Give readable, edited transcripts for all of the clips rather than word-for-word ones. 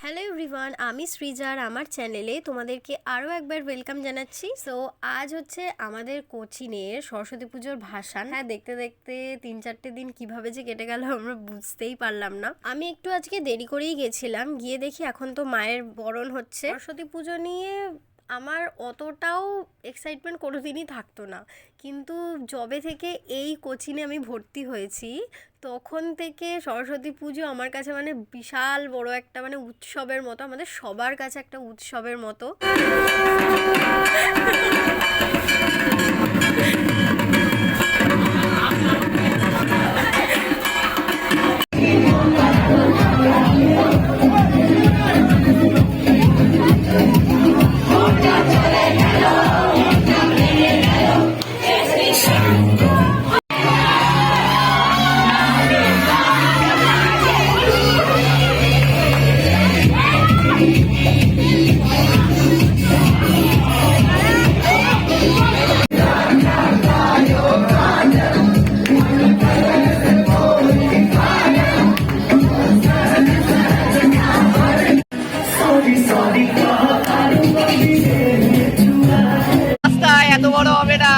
Hello everyone, আমি সৃজার আমার চ্যানেলে তোমাদেরকে আরও একবার ওয়েলকাম জানাচ্ছি। সো আজ হচ্ছে আমাদের কোচিনের সরস্বতী পুজোর ভাসান। হ্যাঁ, দেখতে দেখতে 3-4টে দিন কিভাবে যে কেটে গেল আমরা বুঝতেই পারলাম না। আমি একটু আজকে দেরি করেই গেছিলাম, গিয়ে দেখি এখন তো মায়ের বরণ হচ্ছে। সরস্বতী পুজো নিয়ে আমার অতটাও এক্সাইটমেন্ট কোনোদিনই থাকতো না, কিন্তু যবে থেকে এই কোচিনে আমি ভর্তি হয়েছি তখন থেকে সরস্বতী পুজো আমার কাছে মানে বিশাল বড় একটা মানে উৎসবের মতো, আমাদের সবার কাছে একটা উৎসবের মতো। এত বড় হবে না।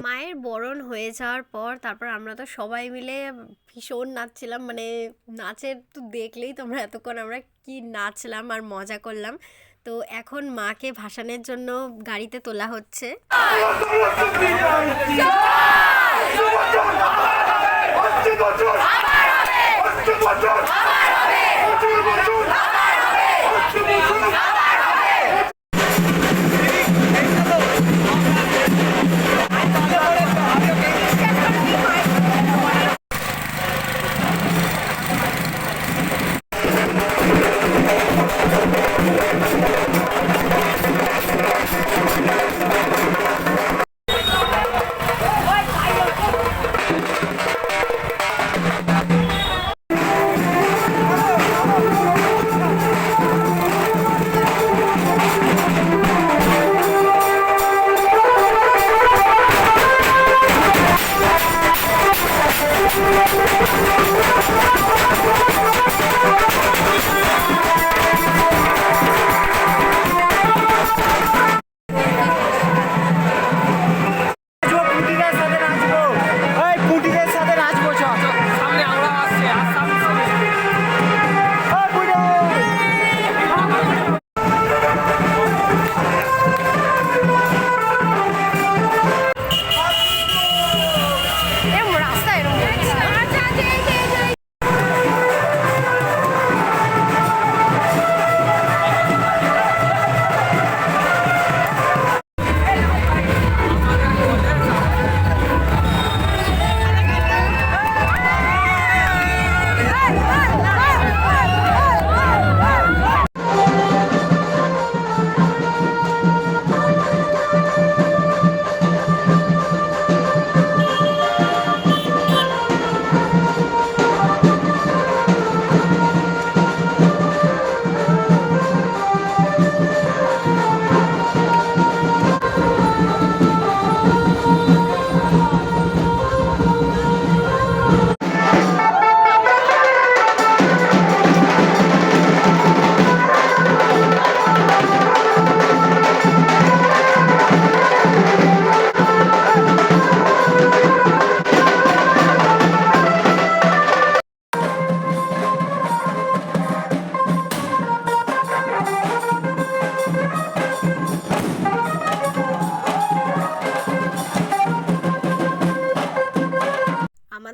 মায়ের বরণ হয়ে যাওয়ার পর তারপর আমরা তো সবাই মিলে ভীষণ নাচছিলাম, মানে নাচের তো দেখলেই তোমরা এতক্ষণ আমরা কি নাচলাম আর মজা করলাম। তো এখন মাকে ভাসানের জন্য গাড়িতে তোলা হচ্ছে।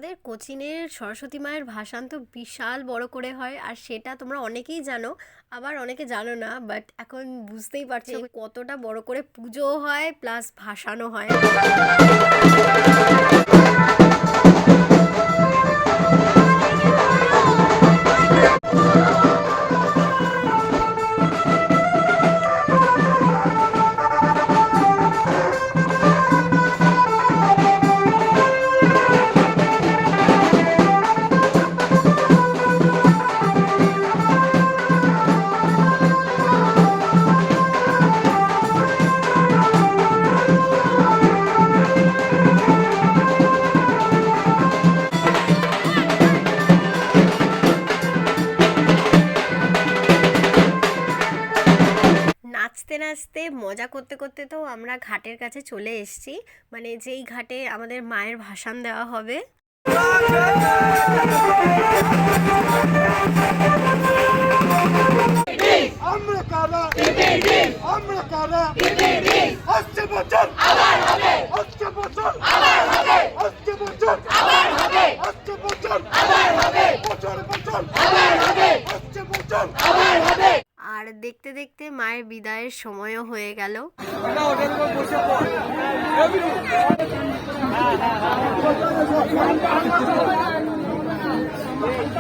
আমাদের কোচিনের সরস্বতী মায়ের ভাসান তো বিশাল বড় করে হয়, আর সেটা তোমরা অনেকেই জানো, আবার অনেকে জানো না, বাট এখন বুঝতেই পারছো কতটা বড় করে পুজোও হয় প্লাস ভাসানও হয়। নাচতে নাচতে মজা করতে করতে তো আমরা ঘাটের কাছে চলে এসেছি, মানে যেই ঘাটে আমাদের মায়ের ভাসান দেওয়া হবে। আমরা কারা আমরা কারা আসছে বছর আসছে বছর আসছে বছর আসছে বছর বছর বছর আসছে বছর। আর দেখতে দেখতে মায়ের বিদায়ের সময়ও হয়ে গেল।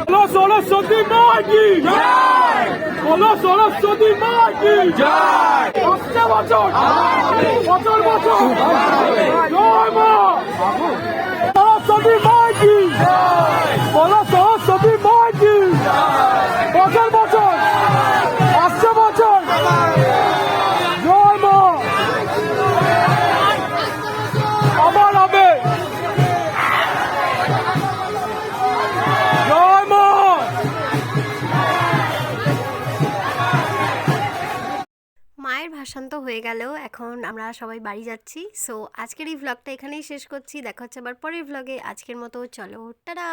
बोलो सरस्वती माँ की जय, बोलो सरस्वती माँ की जय। আসছে বছর বছর বছর জয় মা सरस्वती माँ की जय, बोलो सरस्वती माँ की जय। বছর বছর আসছে বছর জয় মা আমার হবে জয় মা। মায়ের ভাসান তো হয়ে গেল, এখন আমরা সবাই বাড়ি যাচ্ছি। সো আজকের এই ভ্লগটা এখানেই শেষ করছি, দেখা হচ্ছে আবার পরের ভ্লগে। আজকের মতো চলো টাটা।